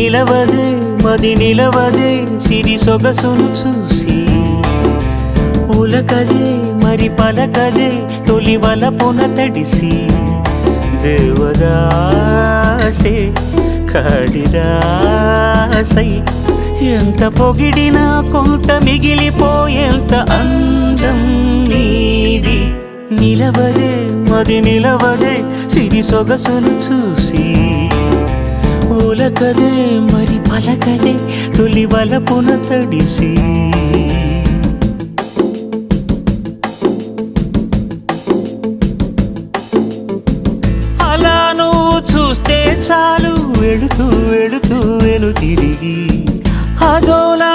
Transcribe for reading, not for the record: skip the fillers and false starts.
నిలవదే మది నిలవదే సిరి సొగసును చూసి ఉలకదే మరి పలకదే తొలి వలపున తడిసి దేవదాసే కాడిదాసై ఎంత పొగిడినా కొంత మిగిలిపోయేంత అందం నీది నిలవదే మది నిలవదే సిరి సొగసును చూసి ఉలకదే మరి పలకదే తొలి వలపున తడిసి అలా నువ్వు చూస్తే చాలు వెళుతూ వెళుతూ వెను తిరిగి అదోలా